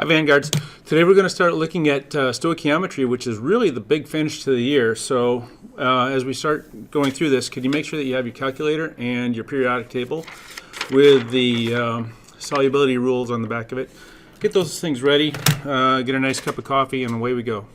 Hi Vanguards. Today we're going to start looking at stoichiometry, which is really the big finish to the year. So as we start going through this, could you make sure that you have your calculator and your periodic table with the solubility rules on the back of it. Get those things ready, get a nice cup of coffee, and away we go.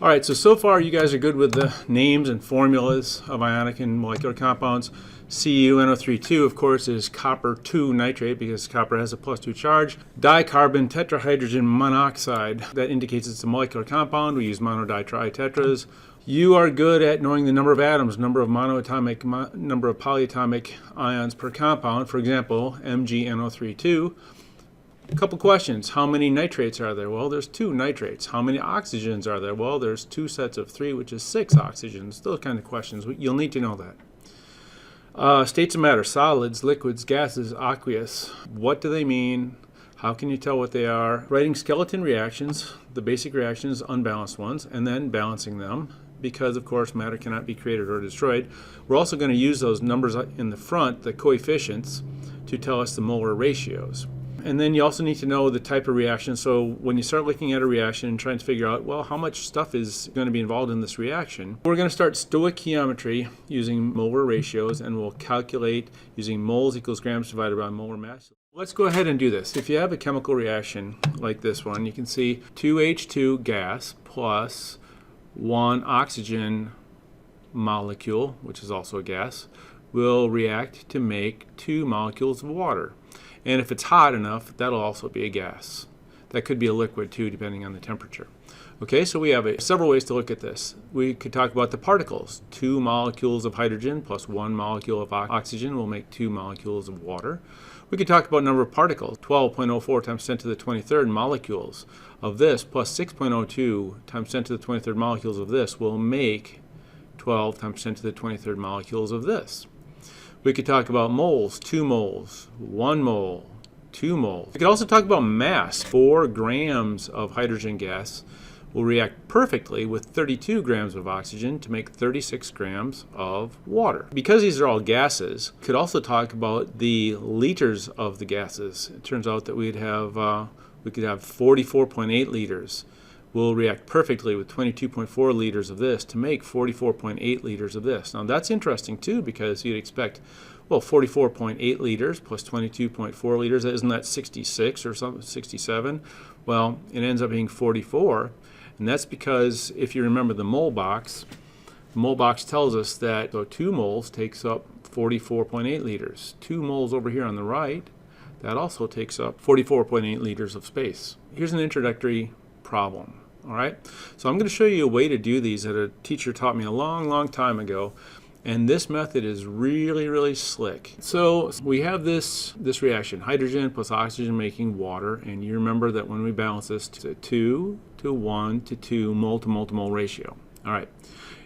Alright, so far you guys are good with the names and formulas of ionic and molecular compounds. CuNO3,2, of course, is copper 2 nitrate because copper has a +2 charge. Dicarbon tetrahydrogen monoxide, that indicates it's a molecular compound. We use monoditritetras. You are good at knowing the number of atoms, number of monoatomic, number of polyatomic ions per compound. For example, MgNO3,2. A couple questions. How many nitrates are there? Well, there's 2 nitrates. How many oxygens are there? Well, there's 2 sets of 3, which is 6 oxygens. Those kind of questions. You'll need to know that. States of matter: solids, liquids, gases, aqueous. What do they mean? How can you tell what they are? Writing skeleton reactions, the basic reactions, unbalanced ones, and then balancing them, because of course matter cannot be created or destroyed. We're also going to use those numbers in the front, the coefficients, to tell us the molar ratios. And then you also need to know the type of reaction. So when you start looking at a reaction and trying to figure out, well, how much stuff is going to be involved in this reaction, we're going to start stoichiometry using molar ratios, and we'll calculate using moles equals grams divided by molar mass. Let's go ahead and do this. If you have a chemical reaction like this one, you can see 2H2 gas plus 1 oxygen molecule, which is also a gas, will react to make 2 molecules of water. And if it's hot enough, that'll also be a gas. That could be a liquid too, depending on the temperature. Okay, so we have several ways to look at this. We could talk about the particles. 2 molecules of hydrogen plus 1 molecule of oxygen will make 2 molecules of water. We could talk about number of particles. 12.04 times 10 to the 23rd molecules of this plus 6.02 times 10 to the 23rd molecules of this will make 12 times 10 to the 23rd molecules of this. We could talk about moles: 2 moles, 1 mole, 2 moles. We could also talk about mass. 4 grams of hydrogen gas will react perfectly with 32 grams of oxygen to make 36 grams of water. Because these are all gases, we could also talk about the liters of the gases. It turns out that we could have 44.8 liters. Will react perfectly with 22.4 liters of this to make 44.8 liters of this. Now that's interesting too, because you'd expect, well, 44.8 liters plus 22.4 liters, isn't that 66 or something, 67? Well, it ends up being 44, and that's because if you remember the mole box tells us that 2 moles takes up 44.8 liters. 2 moles over here on the right, that also takes up 44.8 liters of space. Here's an introductory problem. All right, so I'm going to show you a way to do these that a teacher taught me a long time ago, and this method is really slick. So we have this reaction, hydrogen plus oxygen making water, and you remember that when we balance this to 2 to 1 to 2 mole to mole ratio. All right,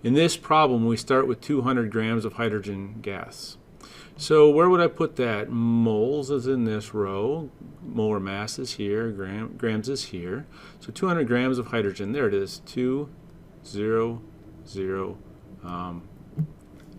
in this problem we start with 200 grams of hydrogen gas. So where would I put that? Moles is in this row, molar mass is here, grams is here. So 200 grams of hydrogen, there it is, 2, 0, 0.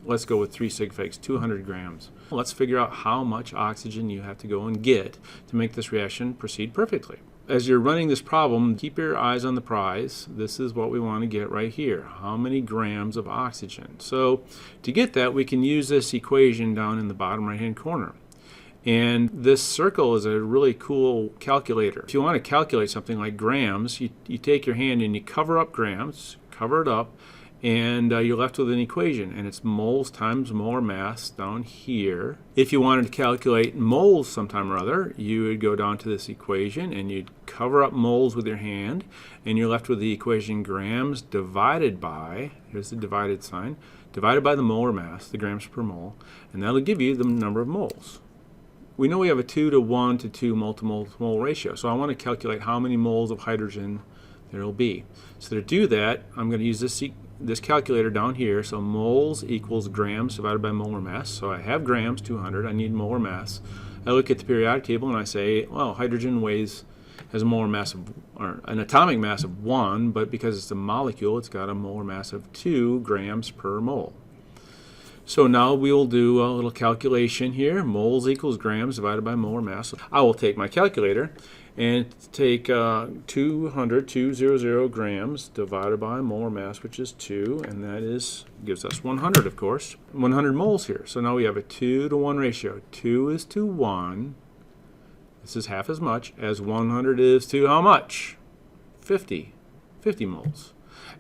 Let's go with 3 sig figs, 200 grams. Let's figure out how much oxygen you have to go and get to make this reaction proceed perfectly. As you're running this problem, keep your eyes on the prize. This is what we want to get right here. How many grams of oxygen? So to get that, we can use this equation down in the bottom right-hand corner. And this circle is a really cool calculator. If you want to calculate something like grams, you take your hand and you cover up grams, cover it up, and you're left with an equation, and it's moles times molar mass down here. If you wanted to calculate moles sometime or other, you would go down to this equation and you'd cover up moles with your hand, and you're left with the equation grams divided by, here's the divided sign, divided by the molar mass, the grams per mole, and that'll give you the number of moles. We know we have a 2 to 1 to 2 mole to mole ratio, so I want to calculate how many moles of hydrogen there will be. So to do that, I'm going to use this calculator down here. So moles equals grams divided by molar mass. So I have grams, 200. I need molar mass. I look at the periodic table and I say, well, hydrogen has a molar mass of, or an atomic mass of 1, but because it's a molecule, it's got a molar mass of 2 grams per mole. So now we will do a little calculation here. Moles equals grams divided by molar mass. I will take my calculator And take 200 grams divided by molar mass, which is 2, and that gives us 100, of course. 100 moles here. So now we have a 2 to 1 ratio. 2 is to 1. This is half as much as 100 is to how much? 50 moles.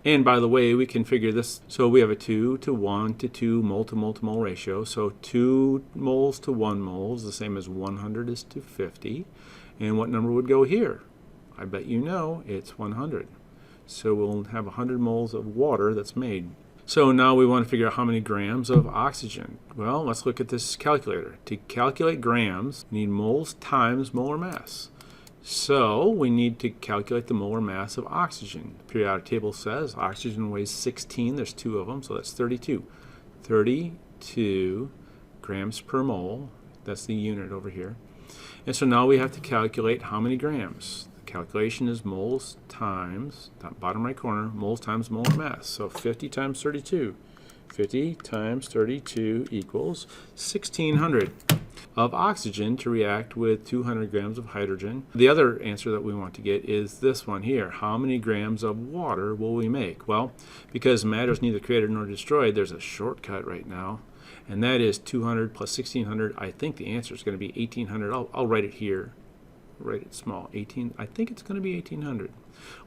And by the way, we can figure this. So we have a 2 to 1 to 2 mole to mole to mole ratio. So 2 moles to 1 mole is the same as 100 is to 50. And what number would go here? I bet you know it's 100. So we'll have 100 moles of water that's made. So now we want to figure out how many grams of oxygen. Well, let's look at this calculator. To calculate grams, we need moles times molar mass. So we need to calculate the molar mass of oxygen. The periodic table says oxygen weighs 16. There's 2 of them, so that's 32. 32 grams per mole. That's the unit over here. And so now we have to calculate how many grams. The calculation is moles times, bottom right corner, moles times molar mass. So 50 times 32. 50 times 32 equals 1,600 of oxygen to react with 200 grams of hydrogen. The other answer that we want to get is this one here. How many grams of water will we make? Well, because matter is neither created nor destroyed, there's a shortcut right now. And that is 200 plus 1,600. I think the answer is going to be 1,800. I'll write it here. Write it small. 18. I think it's going to be 1,800.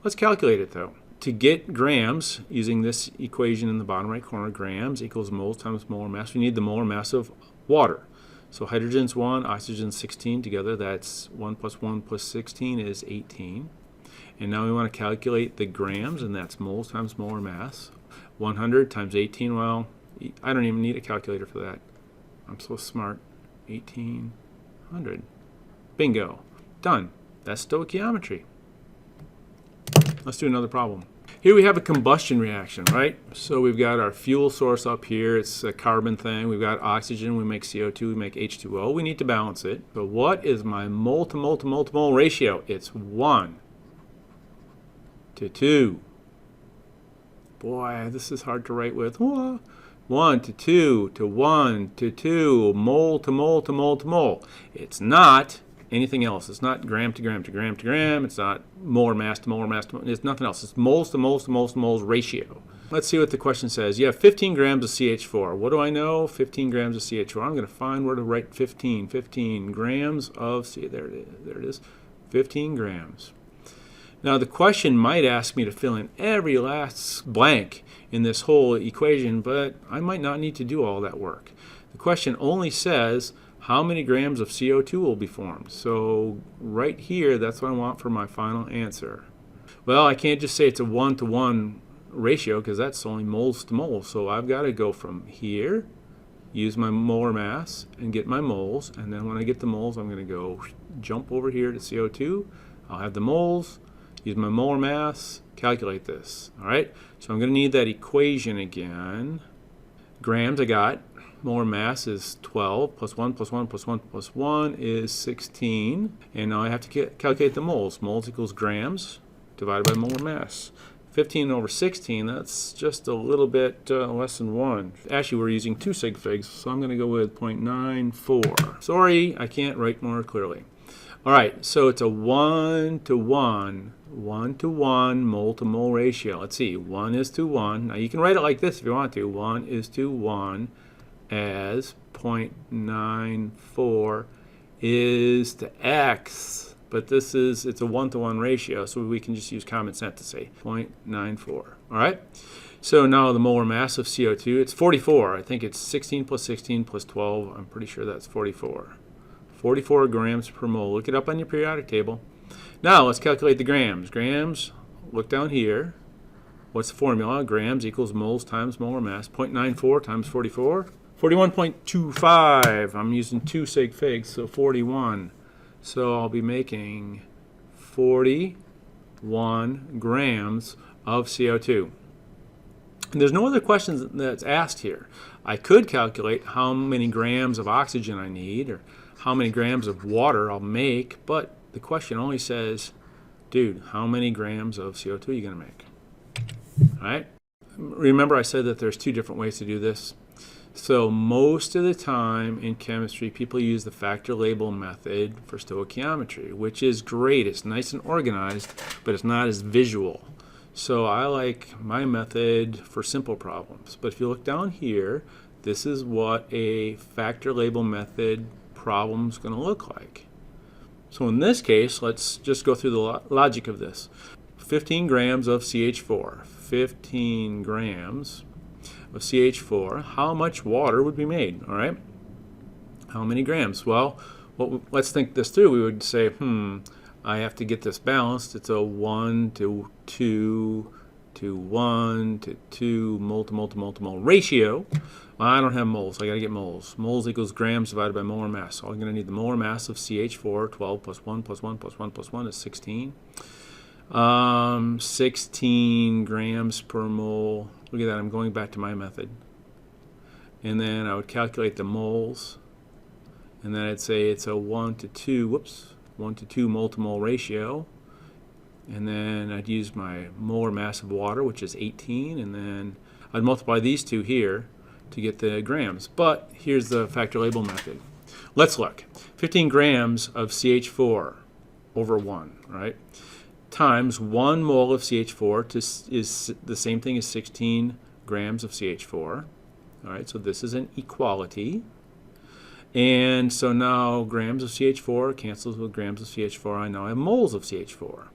Let's calculate it, though. To get grams, using this equation in the bottom right corner, grams equals moles times molar mass, we need the molar mass of water. So hydrogen's 1, oxygen's 16. Together, that's 1 plus 16 is 18. And now we want to calculate the grams, and that's moles times molar mass. 100 times 18, well, I don't even need a calculator for that. I'm so smart. 1,800. Bingo. Done. That's stoichiometry. Let's do another problem. Here we have a combustion reaction, right? So we've got our fuel source up here. It's a carbon thing. We've got oxygen. We make CO2. We make H2O. We need to balance it. But what is my mole to mole to mole to mole ratio? It's 1 to 2. Boy, this is hard to write with. 1 to 2 to 1 to 2, mole to mole to mole to mole. It's not anything else. It's not gram to gram to gram to gram. It's not molar mass to molar mass to molar. It's nothing else. It's moles to moles to moles to moles ratio. Let's see what the question says. You have 15 grams of CH4. What do I know? 15 grams of CH4. I'm going to find where to write 15. 15 grams of, there it is. 15 grams. Now the question might ask me to fill in every last blank in this whole equation, but I might not need to do all that work. The question only says how many grams of CO2 will be formed. So right here, that's what I want for my final answer. Well, I can't just say it's a 1 to 1 ratio because that's only moles to moles. So I've got to go from here, use my molar mass, and get my moles. And then when I get the moles, I'm going to go jump over here to CO2. I'll have the moles, use my molar mass, calculate this. All right, so I'm going to need that equation again. Grams I got. Molar mass is 12 plus 1 plus 1 plus 1 plus 1 is 16. And now I have to calculate the moles. Moles equals grams divided by molar mass. 15 over 16, that's just a little bit less than 1. Actually, we're using 2 sig figs, so I'm going to go with 0.94. Sorry, I can't write more clearly. All right, so it's a 1 to 1 mole to mole ratio. Let's see, 1 is to 1. Now you can write it like this if you want to. 1 is to 1 as 0.94 is to x, but it's a 1 to 1 ratio, so we can just use common sense to say 0.94. All right, so now the molar mass of CO2, it's 44. I think it's 16 plus 16 plus 12. I'm pretty sure that's 44. 44 grams per mole. Look it up on your periodic table. Now let's calculate the grams. Grams, look down here. What's the formula? Grams equals moles times molar mass. 0.94 times 44. 41.25. I'm using 2 sig figs, so 41. So I'll be making 41 grams of CO2. And there's no other questions that's asked here. I could calculate how many grams of oxygen I need or how many grams of water I'll make, but the question only says, dude, how many grams of CO2 are you going to make? All right? Remember I said that there's 2 different ways to do this. So most of the time in chemistry, people use the factor label method for stoichiometry, which is great. It's nice and organized, but it's not as visual. So I like my method for simple problems. But if you look down here, this is what a factor label method problem is going to look like. So in this case, let's just go through the logic of this. 15 grams of CH4. 15 grams of CH4. How much water would be made? All right. How many grams? Well, let's think this through. We would say, I have to get this balanced. It's a 1 to 2 to 1 to 2 mole ratio. Well, I don't have moles. I got to get moles. Moles equals grams divided by molar mass. So I'm going to need the molar mass of CH4. 12 plus 1 plus 1 plus 1 plus 1 is 16. 16 grams per mole. Look at that. I'm going back to my method. And then I would calculate the moles. And then I'd say it's a 1 to 2 mole to mole ratio. And then I'd use my molar mass of water, which is 18. And then I'd multiply these two here to get the grams. But here's the factor label method. Let's look. 15 grams of CH4 over 1, right? Times 1 mole of CH4 is the same thing as 16 grams of CH4. All right, so this is an equality. And so now grams of CH4 cancels with grams of CH4. I now have moles of CH4.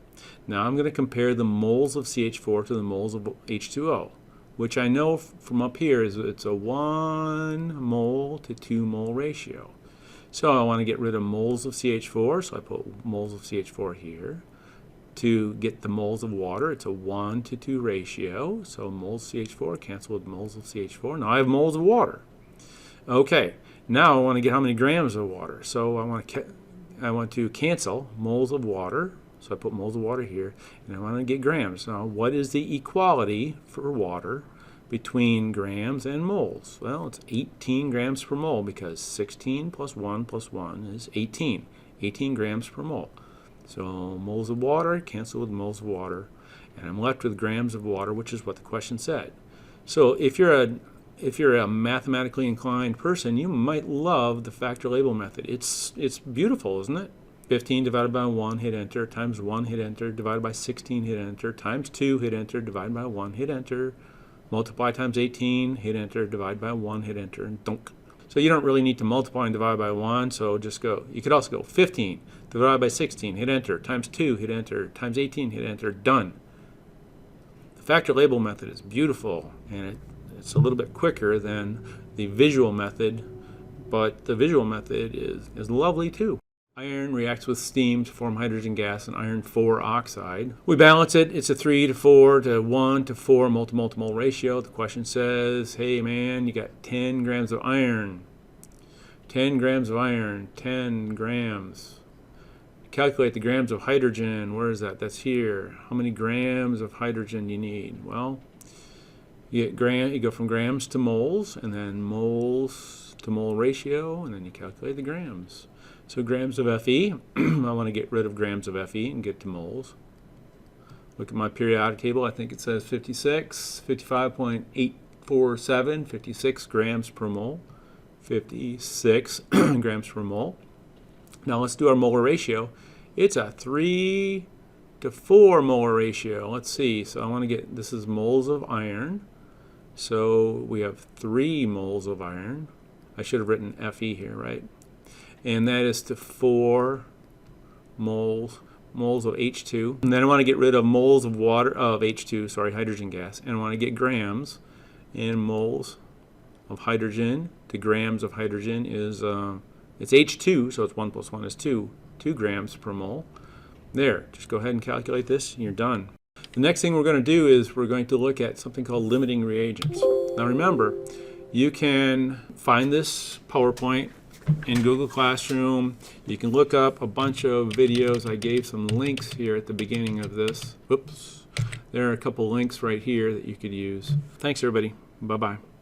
Now I'm going to compare the moles of CH4 to the moles of H2O, which I know from up here is it's a 1 mole to 2 mole ratio. So I want to get rid of moles of CH4, so I put moles of CH4 here. To get the moles of water, it's a 1 to 2 ratio. So moles of CH4 cancel with moles of CH4. Now I have moles of water. Okay, now I want to get how many grams of water. So I want to cancel moles of water. So I put moles of water here, and I want to get grams. Now, what is the equality for water between grams and moles? Well, it's 18 grams per mole because 16 plus 1 is 18. 18 grams per mole. So moles of water cancel with moles of water, and I'm left with grams of water, which is what the question said. So if you're a mathematically inclined person, you might love the factor label method. It's beautiful, isn't it? 15 divided by 1, hit enter, times 1, hit enter, divided by 16, hit enter, times 2, hit enter, divided by 1, hit enter, multiply times 18, hit enter, divide by 1, hit enter, and dunk. So you don't really need to multiply and divide by 1, so just go. You could also go 15 divided by 16, hit enter, times 2, hit enter, times 18, hit enter, done. The factor label method is beautiful, and it's a little bit quicker than the visual method, but the visual method is lovely too. Iron reacts with steam to form hydrogen gas and iron 4 oxide. We balance it. It's a 3 to 4 to 1 to 4 mole ratio. The question says, hey man, you got 10 grams of iron. 10 grams of iron, 10 grams. Calculate the grams of hydrogen. Where is that? That's here. How many grams of hydrogen do you need? Well, you go from grams to moles, and then moles to mole ratio, and then you calculate the grams. So grams of Fe, I want to get rid of grams of Fe and get to moles. Look at my periodic table. I think it says 56, 55.847, 56 grams per mole. 56 grams per mole. Now let's do our molar ratio. It's a 3 to 4 molar ratio. Let's see. So I want to get, this is moles of iron. So we have 3 moles of iron. I should have written Fe here, right? And that is to 4 moles of H2. And then I want to get rid of moles of water, of H2, sorry, hydrogen gas. And I want to get grams, and moles of hydrogen to grams of hydrogen is, it's H2, so it's 1 plus 1 is 2 grams per mole. There, just go ahead and calculate this, and you're done. The next thing we're going to do is we're going to look at something called limiting reagents. Now remember, you can find this PowerPoint in Google Classroom. You can look up a bunch of videos. I gave some links here at the beginning of this. Oops. There are a couple links right here that you could use. Thanks, everybody. Bye-bye.